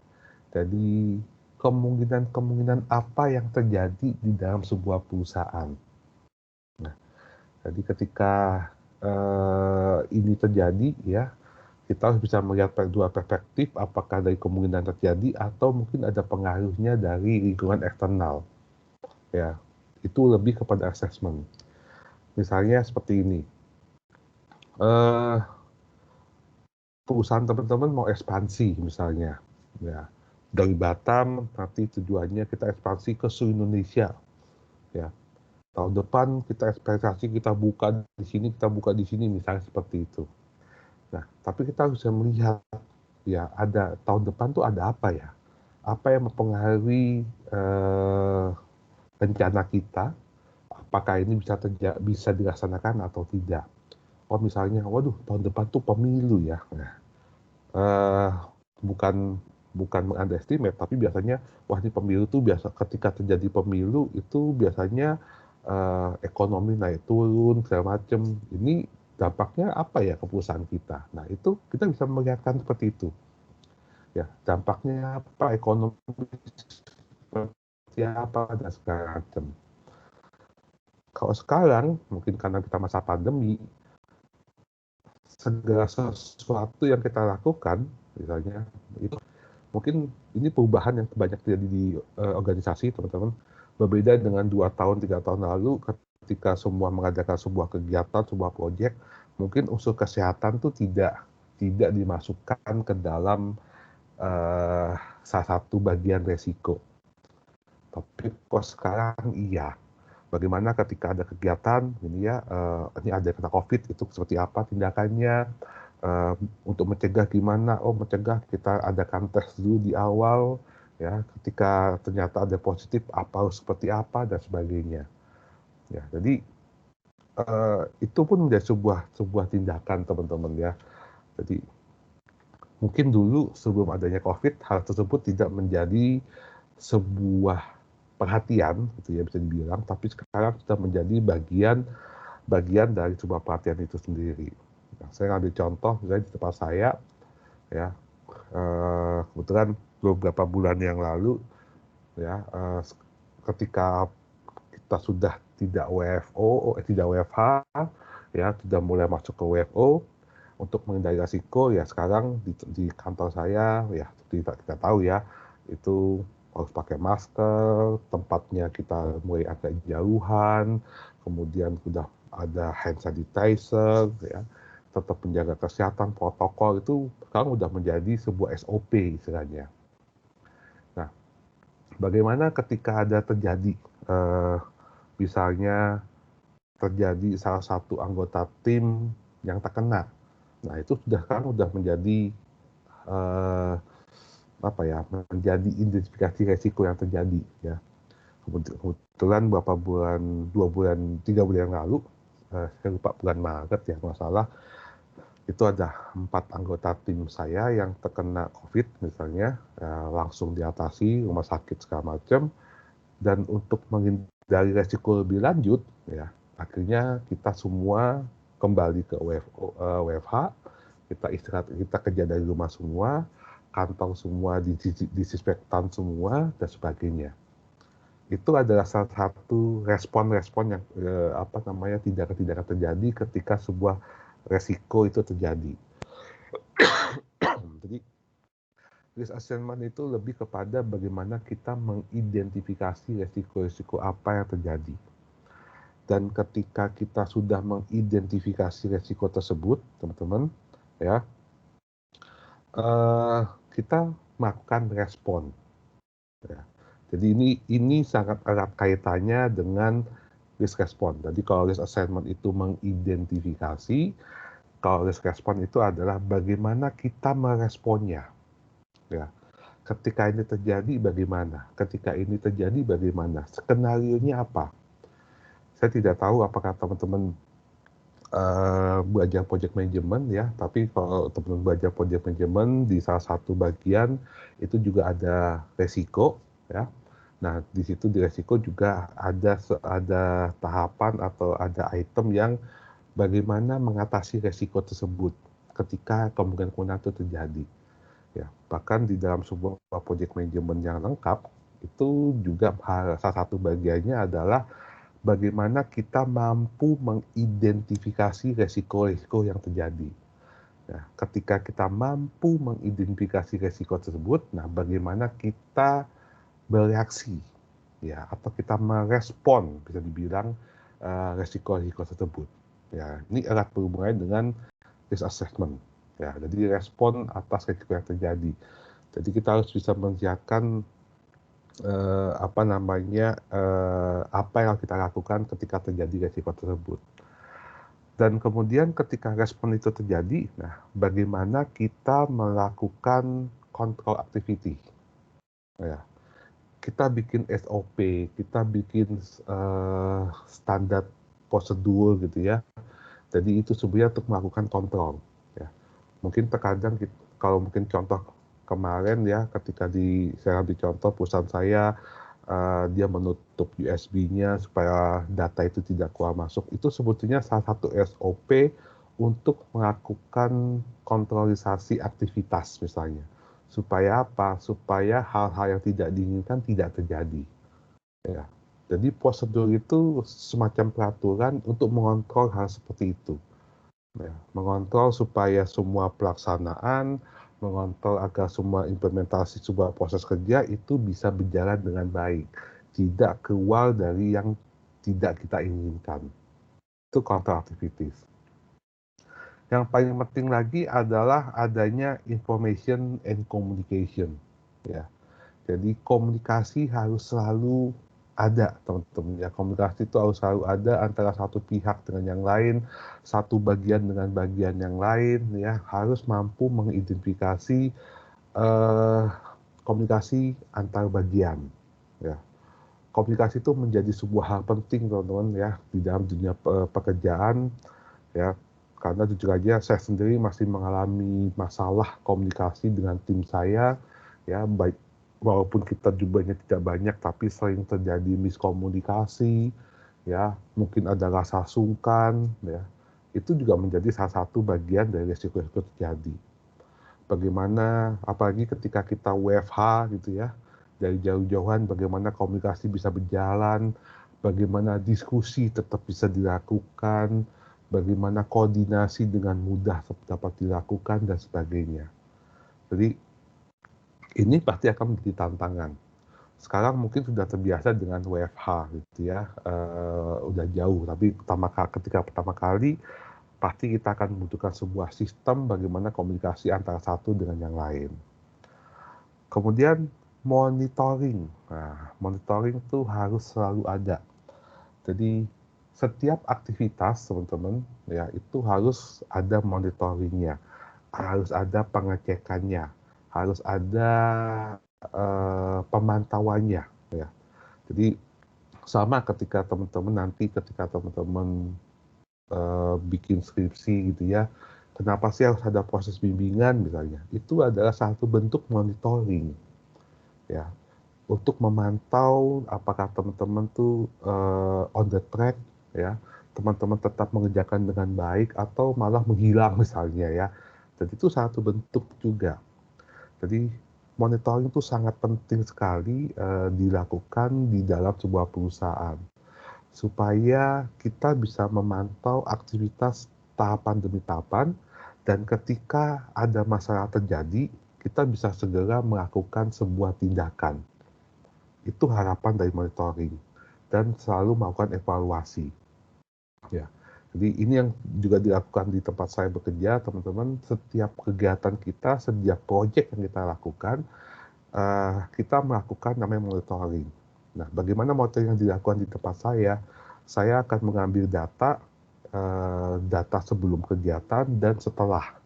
Jadi kemungkinan apa yang terjadi di dalam sebuah perusahaan. Nah, jadi ketika ini terjadi, ya, Kita harus bisa melihat dua perspektif, apakah dari kemungkinan terjadi atau mungkin ada pengaruhnya dari lingkungan eksternal. Ya, itu lebih kepada assessment. Misalnya seperti ini, perusahaan teman-teman mau ekspansi misalnya, ya dari Batam nanti tujuannya kita ekspansi ke seluruh Indonesia, ya tahun depan kita ekspansi, kita buka di sini, kita buka di sini, misalnya seperti itu. Nah, tapi kita harus melihat, ya ada tahun depan tuh ada apa ya? Apa yang mempengaruhi rencana kita? Apakah ini bisa dilaksanakan atau tidak? Oh misalnya, waduh tahun depan tuh pemilu ya. Nah, bukan meng-underestimate, tapi biasanya wah ini pemilu tuh biasa, ketika terjadi pemilu itu biasanya ekonomi naik turun segala macam. Ini dampaknya apa ya ke perusahaan kita? Nah itu kita bisa melihatkan seperti itu. Ya dampaknya apa, ekonomi seperti apa dan segala macam. Kalau sekarang mungkin karena kita masa pandemi, segala sesuatu yang kita lakukan, misalnya itu mungkin ini perubahan yang banyak terjadi di organisasi teman-teman, berbeda dengan 2 tahun 3 tahun lalu ketika semua mengadakan sebuah kegiatan, sebuah proyek, mungkin unsur kesehatan tuh tidak dimasukkan ke dalam salah satu bagian resiko. Tapi kok sekarang iya. Bagaimana ketika ada kegiatan ini ya, ini ada kena COVID, itu seperti apa tindakannya, untuk mencegah gimana? Oh mencegah kita adakan tes dulu di awal, ya ketika ternyata ada positif apa harus seperti apa dan sebagainya. Ya jadi itu pun menjadi sebuah tindakan teman-teman ya. Jadi mungkin dulu sebelum adanya COVID hal tersebut tidak menjadi sebuah perhatian gitu ya bisa dibilang, tapi sekarang sudah menjadi bagian dari sebuah perhatian itu sendiri. Nah, saya ambil contoh misalnya di tempat saya, ya kebetulan beberapa bulan yang lalu, ya ketika kita sudah tidak tidak WFH, ya sudah mulai masuk ke WFO untuk menghindari risiko, ya sekarang di kantor saya, ya kita tahu ya itu harus pakai masker, tempatnya kita mulai agak jauhan, kemudian sudah ada hand sanitizer, ya tetap menjaga kesehatan, protokol itu sekarang sudah menjadi sebuah SOP istilahnya. Nah, bagaimana ketika ada terjadi, misalnya terjadi salah satu anggota tim yang terkena, nah itu sudah menjadi menjadi identifikasi resiko yang terjadi ya. Kebetulan 3 bulan yang lalu, saya lupa bulan Maret ya masalah, itu ada 4 anggota tim saya yang terkena COVID misalnya, langsung diatasi rumah sakit segala macam, dan untuk menghindari resiko lebih lanjut ya akhirnya kita semua kembali ke WFH, kita istirahat, kita kerja dari rumah semua, kantor semua disinfektan semua dan sebagainya. Itu adalah salah satu respon-respon yang tindakan-tindakan terjadi ketika sebuah resiko itu terjadi. Jadi risk assessment itu lebih kepada bagaimana kita mengidentifikasi resiko-resiko apa yang terjadi. Dan ketika kita sudah mengidentifikasi resiko tersebut, teman-teman, ya, kita melakukan respon. Ya. Jadi ini sangat erat kaitannya dengan risk response. Jadi kalau risk assessment itu mengidentifikasi, kalau risk response itu adalah bagaimana kita meresponnya. Ya. Ketika ini terjadi bagaimana? Ketika ini terjadi bagaimana? Skenario-nya apa? Saya tidak tahu apakah teman-teman belajar project management ya, tapi kalau teman-teman belajar project management di salah satu bagian itu juga ada resiko ya. Nah, di situ di resiko juga ada tahapan atau ada item yang bagaimana mengatasi resiko tersebut ketika kemungkinan itu terjadi. Ya, bahkan di dalam sebuah project management yang lengkap itu juga salah satu bagiannya adalah bagaimana kita mampu mengidentifikasi resiko-resiko yang terjadi. Nah, ketika kita mampu mengidentifikasi resiko tersebut, nah bagaimana kita bereaksi, ya, atau kita merespon, bisa dibilang resiko-resiko tersebut. Ya, ini erat berhubungan dengan risk assessment. Ya, jadi respon atas resiko yang terjadi. Jadi kita harus bisa menyiapkan apa yang kita lakukan ketika terjadi resiko tersebut. Dan kemudian ketika respon itu terjadi, nah bagaimana kita melakukan control activity. Ya, kita bikin SOP, kita bikin standar prosedur gitu ya. Jadi itu sebenarnya untuk melakukan kontrol. Ya. Mungkin terkadang kalau mungkin contoh kemarin ya, ketika saya ambil contoh perusahaan saya, dia menutup USB-nya supaya data itu tidak keluar masuk. Itu sebetulnya salah satu SOP untuk melakukan kontrolisasi aktivitas misalnya. Supaya apa? Supaya hal-hal yang tidak diinginkan tidak terjadi. Ya. Jadi prosedur itu semacam peraturan untuk mengontrol hal seperti itu. Ya, mengontrol supaya semua pelaksanaan, mengontrol agar semua implementasi sebuah proses kerja itu bisa berjalan dengan baik, tidak keluar dari yang tidak kita inginkan. Itu control activities. Yang paling penting lagi adalah adanya information and communication. Ya, jadi komunikasi harus selalu ada, teman-teman. Ya, komunikasi itu harus selalu ada antara satu pihak dengan yang lain, satu bagian dengan bagian yang lain. Ya, harus mampu mengidentifikasi komunikasi antar bagian. Ya, komunikasi itu menjadi sebuah hal penting, teman-teman, ya, di dalam dunia pekerjaan. Ya, karena jujur aja saya sendiri masih mengalami masalah komunikasi dengan tim saya, ya, baik walaupun kita jumlahnya tidak banyak tapi sering terjadi miskomunikasi, ya, mungkin ada rasa sungkan, ya, itu juga menjadi salah satu bagian dari risiko-risiko terjadi. Bagaimana apalagi ketika kita WFH gitu ya, dari jauh-jauhan, bagaimana komunikasi bisa berjalan, bagaimana diskusi tetap bisa dilakukan, bagaimana koordinasi dengan mudah dapat dilakukan dan sebagainya. Jadi ini pasti akan menjadi tantangan. Sekarang mungkin sudah terbiasa dengan WFH gitu ya, udah jauh, tapi ketika pertama kali pasti kita akan membutuhkan sebuah sistem bagaimana komunikasi antara satu dengan yang lain. Kemudian monitoring. Nah, monitoring itu harus selalu ada. Jadi setiap aktivitas, teman-teman, ya, itu harus ada monitoringnya, harus ada pengecekannya, harus ada pemantauannya. Ya. Jadi sama ketika teman-teman bikin skripsi gitu ya, kenapa sih harus ada proses bimbingan misalnya? Itu adalah satu bentuk monitoring, ya, untuk memantau apakah teman-teman tuh on the track, ya, teman-teman tetap mengerjakan dengan baik atau malah menghilang misalnya ya. Jadi itu satu bentuk juga. Jadi monitoring itu sangat penting sekali dilakukan di dalam sebuah perusahaan supaya kita bisa memantau aktivitas tahapan demi tahapan, dan ketika ada masalah terjadi, kita bisa segera melakukan sebuah tindakan. Itu harapan dari monitoring, dan selalu melakukan evaluasi. Ya. Jadi ini yang juga dilakukan di tempat saya bekerja, teman-teman. Setiap kegiatan kita, setiap proyek yang kita lakukan, kita melakukan namanya monitoring. Nah, bagaimana monitoring yang dilakukan di tempat saya? Saya akan mengambil data sebelum kegiatan dan setelah.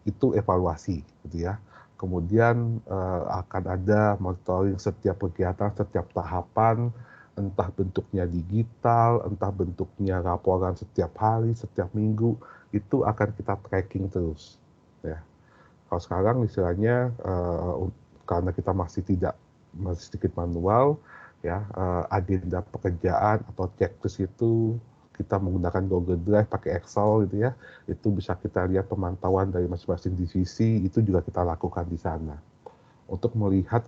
Itu evaluasi, gitu ya. Kemudian akan ada monitoring setiap kegiatan, setiap tahapan, entah bentuknya digital, entah bentuknya laporan setiap hari, setiap minggu, itu akan kita tracking terus. Ya. Kalau sekarang istilahnya karena kita masih sedikit manual, ya, agenda pekerjaan atau checklist itu kita menggunakan Google Drive, pakai Excel gitu ya, itu bisa kita lihat pemantauan dari masing-masing divisi, itu juga kita lakukan di sana untuk melihat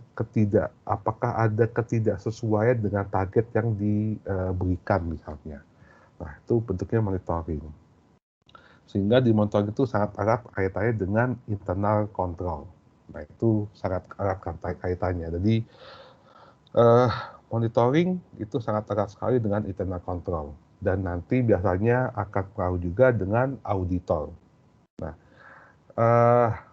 apakah ada ketidaksesuaian dengan target yang diberikan misalnya. Nah, itu bentuknya monitoring. Sehingga di monitoring itu sangat erat kaitannya dengan internal control. Nah, itu sangat erat kaitannya. Jadi monitoring itu sangat erat sekali dengan internal control. Dan nanti biasanya akan pengaruh juga dengan auditor. Nah,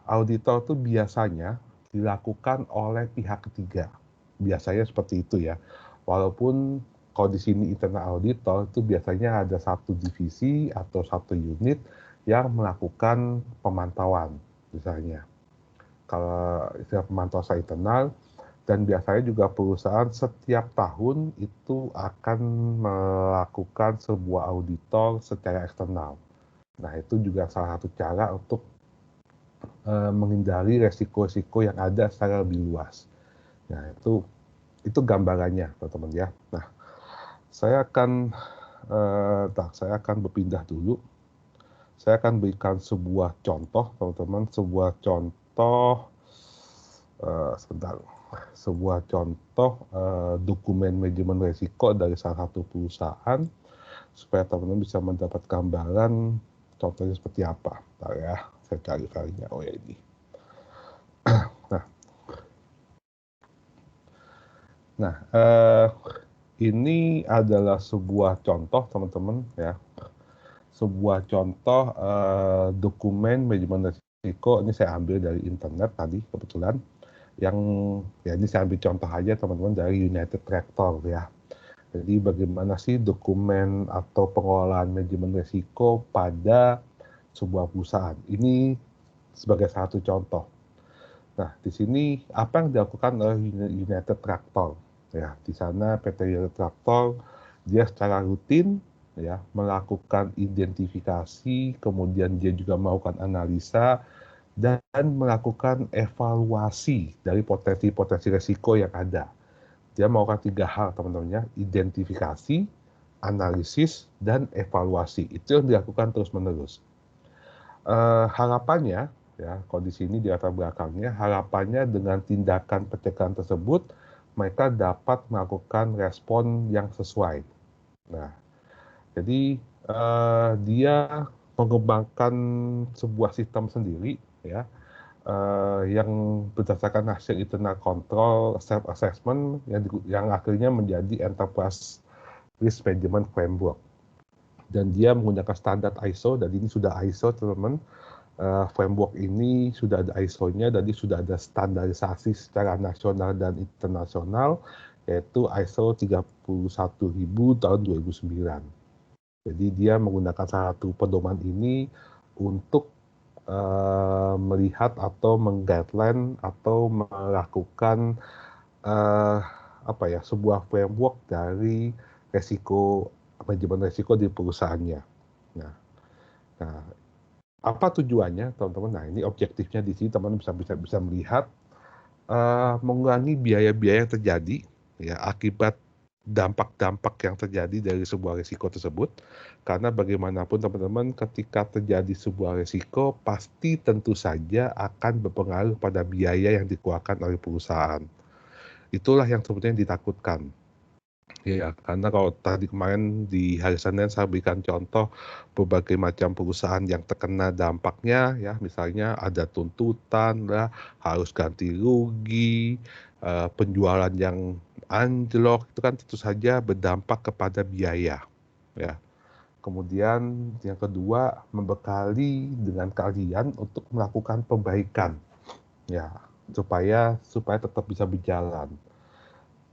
auditor itu biasanya dilakukan oleh pihak ketiga. Biasanya seperti itu ya. Walaupun kalau di sini internal auditor itu biasanya ada satu divisi atau satu unit yang melakukan pemantauan misalnya. Kalau istilah pemantauan secara internal, dan biasanya juga perusahaan setiap tahun itu akan melakukan sebuah auditor secara eksternal. Nah, itu juga salah satu cara untuk menghindari resiko-resiko yang ada secara lebih luas. Nah, itu gambarannya, teman-teman ya. Nah, saya akan berpindah dulu. Saya akan berikan sebuah contoh, teman-teman, sebuah contoh dokumen manajemen risiko dari salah satu perusahaan supaya teman-teman bisa mendapat gambaran contohnya seperti apa. Bentar ya, saya cari filenya. Oh ya, ini. Nah, ini adalah sebuah contoh, teman-teman ya. Sebuah contoh dokumen manajemen risiko. Ini saya ambil dari internet tadi kebetulan. Yang ya ini saya ambil contoh aja, teman-teman, dari United Tractor ya. Jadi bagaimana sih dokumen atau pengelolaan manajemen risiko pada sebuah perusahaan. Ini sebagai satu contoh. Nah, di sini apa yang dilakukan oleh United Tractor? Ya, di sana PT United Tractor dia secara rutin ya melakukan identifikasi, kemudian dia juga melakukan analisa dan melakukan evaluasi dari potensi-potensi risiko yang ada. Dia melakukan 3 hal, teman-teman ya, identifikasi, analisis, dan evaluasi. Itu yang dilakukan terus-menerus. Harapannya, ya, kondisi ini di latar belakangnya, harapannya dengan tindakan pencegahan tersebut, mereka dapat melakukan respon yang sesuai. Nah, jadi dia mengembangkan sebuah sistem sendiri, ya, yang berdasarkan hasil internal control self assessment yang akhirnya menjadi enterprise risk management framework. Dan dia menggunakan standar ISO, dan ini sudah ISO, teman-teman. Framework ini sudah ada ISO-nya, dan dia sudah ada standarisasi secara nasional dan internasional, yaitu ISO 31000 tahun 2009. Jadi dia menggunakan satu pedoman ini untuk melihat atau mengguideline atau melakukan sebuah framework dari manajemen resiko di perusahaannya. Nah, apa tujuannya, teman-teman? Nah, ini objektifnya di sini, teman-teman bisa melihat mengurangi biaya-biaya yang terjadi ya akibat dampak-dampak yang terjadi dari sebuah risiko tersebut. Karena bagaimanapun, teman-teman, ketika terjadi sebuah risiko pasti tentu saja akan berpengaruh pada biaya yang dikeluarkan oleh perusahaan. Itulah yang sebetulnya ditakutkan. Ya, karena kalau tadi kemarin di hari Senin saya berikan contoh berbagai macam perusahaan yang terkena dampaknya, ya, misalnya ada tuntutan, lah, harus ganti rugi, penjualan yang anjlok, itu kan tentu saja berdampak kepada biaya, ya. Kemudian yang kedua, membekali dengan kalian untuk melakukan perbaikan, ya, supaya tetap bisa berjalan.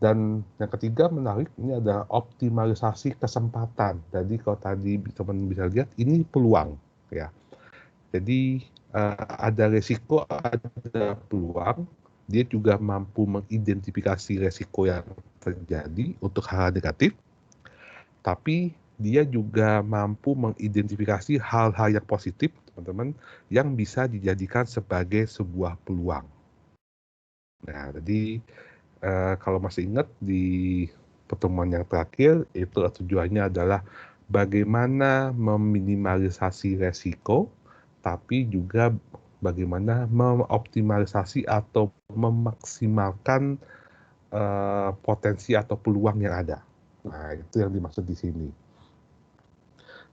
Dan yang ketiga menarik, ini ada optimalisasi kesempatan. Jadi kalau tadi teman bisa lihat, ini peluang ya. Jadi ada resiko, ada peluang. Dia juga mampu mengidentifikasi resiko yang terjadi untuk hal negatif. Tapi dia juga mampu mengidentifikasi hal-hal yang positif, teman-teman, yang bisa dijadikan sebagai sebuah peluang. Nah, jadi kalau masih ingat di pertemuan yang terakhir, itu tujuannya adalah bagaimana meminimalisasi resiko, tapi juga bagaimana mengoptimalisasi atau memaksimalkan potensi atau peluang yang ada. Nah, itu yang dimaksud di sini.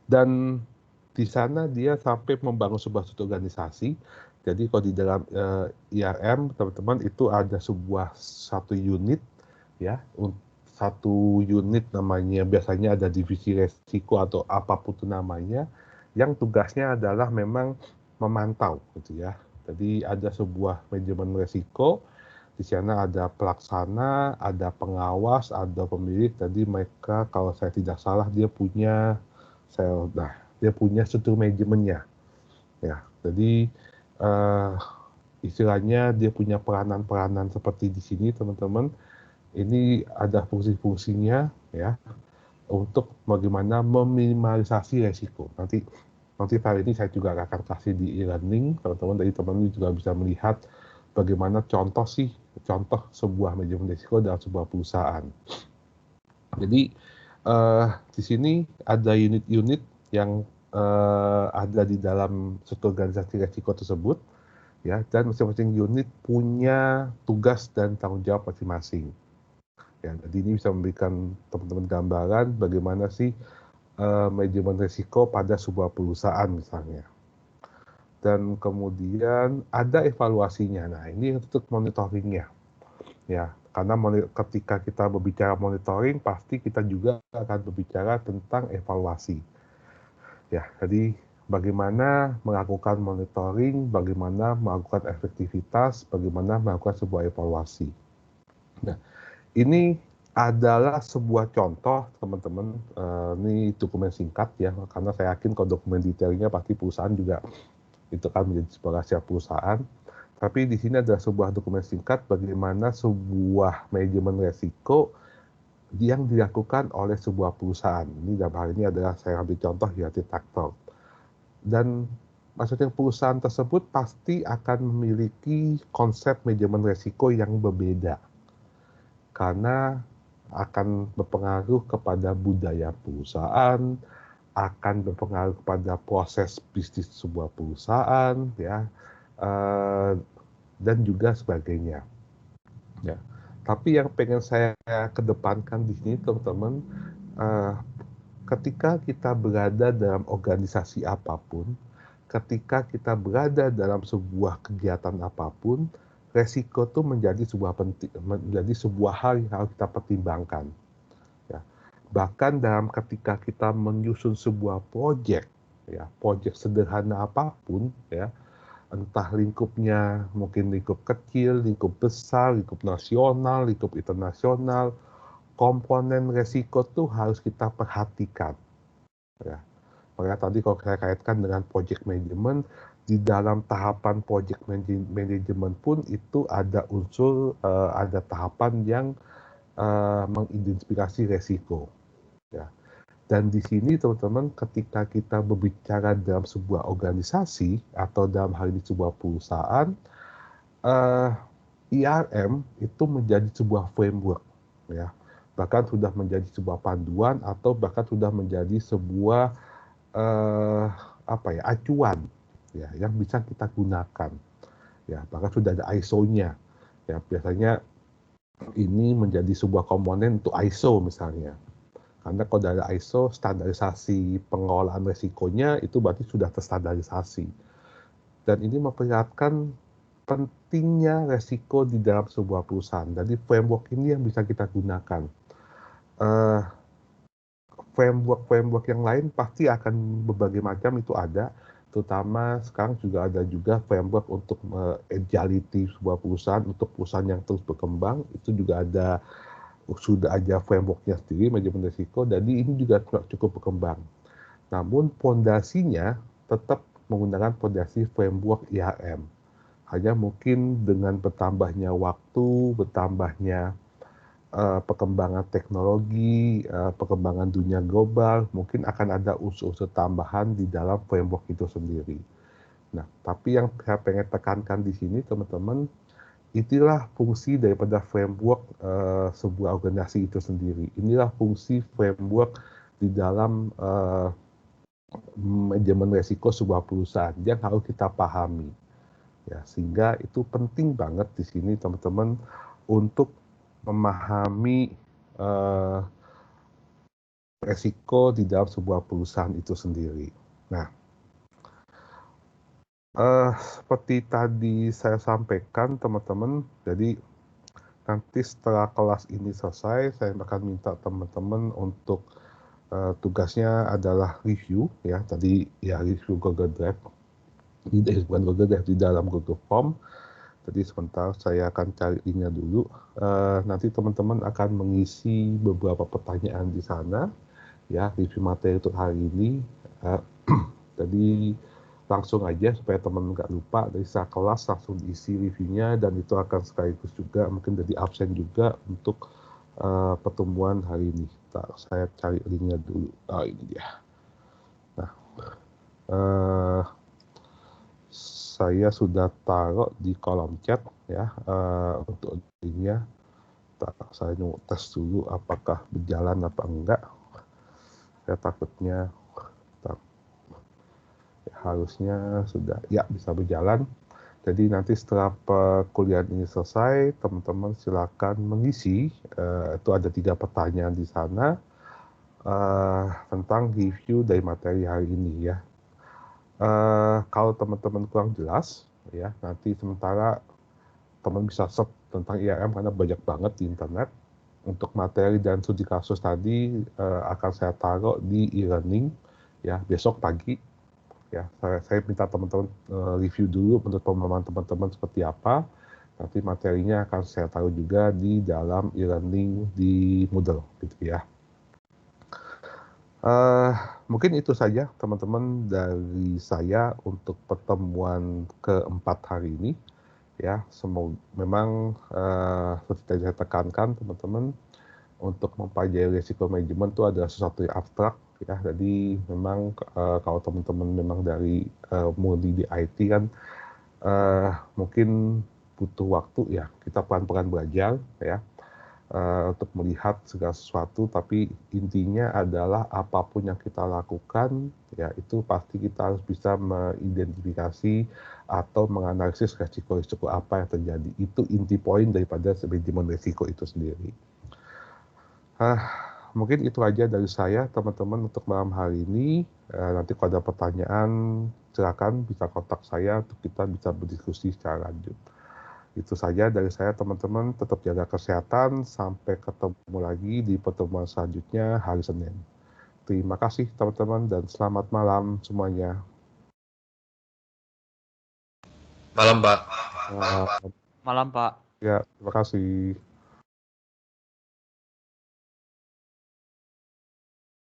Dan di sana dia sampai membangun sebuah suatu organisasi. Jadi kalau di dalam IRM teman-teman itu ada satu unit ya, satu unit namanya biasanya ada divisi resiko atau apapun itu namanya, yang tugasnya adalah memang memantau gitu ya. Jadi ada sebuah manajemen resiko, di sana ada pelaksana, ada pengawas, ada pemilik. Tadi mereka kalau saya tidak salah dia punya dia punya struktur manajemennya ya. Jadi istilahnya dia punya peranan-peranan seperti di sini teman-teman. Ini ada fungsi-fungsinya ya untuk bagaimana meminimalisasi resiko. Nanti kali ini saya juga akan kasih di e-learning teman-teman. Jadi teman-teman juga bisa melihat bagaimana contoh sebuah manajemen risiko dalam sebuah perusahaan. Jadi di sini ada unit-unit yang ada di dalam suatu organisasi risiko tersebut ya, dan masing-masing unit punya tugas dan tanggung jawab masing-masing. Ya, jadi ini bisa memberikan teman-teman gambaran bagaimana sih manajemen risiko pada sebuah perusahaan misalnya. Dan kemudian ada evaluasinya. Nah, ini untuk monitoringnya. Ya, karena ketika kita berbicara monitoring, pasti kita juga akan berbicara tentang evaluasi. Ya, jadi bagaimana melakukan monitoring, bagaimana melakukan efektivitas, bagaimana melakukan sebuah evaluasi. Nah, ini adalah sebuah contoh, teman-teman. Ini dokumen singkat ya, karena saya yakin kalau dokumen detailnya pasti perusahaan juga itu kan menjadi sebuah rahasia perusahaan. Tapi di sini adalah sebuah dokumen singkat bagaimana sebuah manajemen resiko yang dilakukan oleh sebuah perusahaan. Ini dalam hal ini adalah saya ambil contoh United Tractor. Dan maksudnya perusahaan tersebut pasti akan memiliki konsep manajemen resiko yang berbeda. Karena akan berpengaruh kepada budaya perusahaan, akan berpengaruh kepada proses bisnis sebuah perusahaan, ya, dan juga sebagainya. Ya. Tapi yang pengen saya kedepankan di sini, teman-teman, ketika kita berada dalam organisasi apapun, ketika kita berada dalam sebuah kegiatan apapun, resiko itu menjadi sebuah hal yang harus kita pertimbangkan. Ya. Bahkan ketika kita menyusun sebuah proyek, ya, proyek sederhana apapun, ya, entah lingkupnya mungkin lingkup kecil, lingkup besar, lingkup nasional, lingkup internasional, komponen resiko itu harus kita perhatikan. Ya. Makanya tadi kalau saya kaitkan dengan project management, di dalam tahapan project management pun itu ada unsur, ada tahapan yang mengidentifikasi resiko. Ya. Dan di sini teman-teman, ketika kita berbicara dalam sebuah organisasi atau dalam hal ini sebuah perusahaan, IRM itu menjadi sebuah framework, ya, bahkan sudah menjadi sebuah panduan atau bahkan sudah menjadi sebuah acuan, ya, yang bisa kita gunakan, ya, bahkan sudah ada ISO-nya, ya, biasanya ini menjadi sebuah komponen untuk ISO misalnya, karena kalau ada ISO standarisasi pengelolaan resikonya itu berarti sudah terstandarisasi, dan ini memperlihatkan pentingnya resiko di dalam sebuah perusahaan. Jadi framework ini yang bisa kita gunakan. Framework yang lain pasti akan berbagai macam itu ada, terutama sekarang juga ada framework untuk agility sebuah perusahaan, untuk perusahaan yang terus berkembang, itu juga sudah ada frameworknya sendiri, manajemen risiko, jadi ini juga cukup berkembang. Namun pondasinya tetap menggunakan pondasi framework IRM. Hanya mungkin dengan bertambahnya waktu, bertambahnya perkembangan teknologi, perkembangan dunia global, mungkin akan ada unsur-unsur tambahan di dalam framework itu sendiri. Nah, tapi yang saya pengen tekankan di sini, teman-teman, itulah fungsi daripada framework sebuah organisasi itu sendiri. Inilah fungsi framework di dalam manajemen resiko sebuah perusahaan yang harus kita pahami. Ya, sehingga itu penting banget di sini, teman-teman, untuk memahami resiko di dalam sebuah perusahaan itu sendiri. Nah, Seperti tadi saya sampaikan teman-teman, jadi nanti setelah kelas ini selesai, saya akan minta teman-teman untuk tugasnya adalah review ya, tadi ya review Google Drive, bukan Google Drive, di dalam Google Form. Jadi sebentar saya akan cari linknya dulu. Nanti teman-teman akan mengisi beberapa pertanyaan di sana ya, review materi untuk hari ini. Jadi langsung aja supaya teman nggak lupa, dari saat kelas langsung diisi reviewnya, dan itu akan sekaligus juga mungkin jadi absen juga untuk pertemuan hari ini. Saya cari linknya dulu. Ini dia. Nah, saya sudah taruh di kolom chat ya untuk linknya. Saya mau tes dulu apakah berjalan apa enggak. Saya takutnya harusnya sudah ya bisa berjalan. Jadi nanti setelah kuliah ini selesai, teman-teman silakan mengisi. Itu ada 3 pertanyaan di sana tentang review dari materi hari ini ya. Kalau teman-teman kurang jelas ya, nanti sementara teman bisa search tentang IRM karena banyak banget di internet. Untuk materi dan studi kasus tadi akan saya taruh di e-learning ya besok pagi. Ya, saya minta teman-teman review dulu menurut pemahaman teman-teman seperti apa. Nanti materinya akan saya taruh juga di dalam e-learning di Moodle, gitu ya. Mungkin itu saja teman-teman dari saya untuk pertemuan keempat hari ini. Ya, semoga memang seperti saya tekankan teman-teman, untuk mempelajari risiko manajemen itu adalah sesuatu yang abstrak ya. Jadi memang kalau teman-teman memang dari murni di IT kan mungkin butuh waktu ya, kita pelan-pelan belajar ya untuk melihat segala sesuatu, tapi intinya adalah apapun yang kita lakukan ya itu pasti kita harus bisa mengidentifikasi atau menganalisis risiko-risiko apa yang terjadi. Itu inti poin daripada manajemen risiko itu sendiri. Mungkin itu aja dari saya teman-teman untuk malam hari ini. Nanti kalau ada pertanyaan silakan bisa kontak saya untuk kita bisa berdiskusi secara lanjut. Itu saja dari saya teman-teman, tetap jaga kesehatan, sampai ketemu lagi di pertemuan selanjutnya hari Senin. Terima kasih teman-teman dan selamat malam semuanya. Malam Pak. Malam Pak. Ya, terima kasih.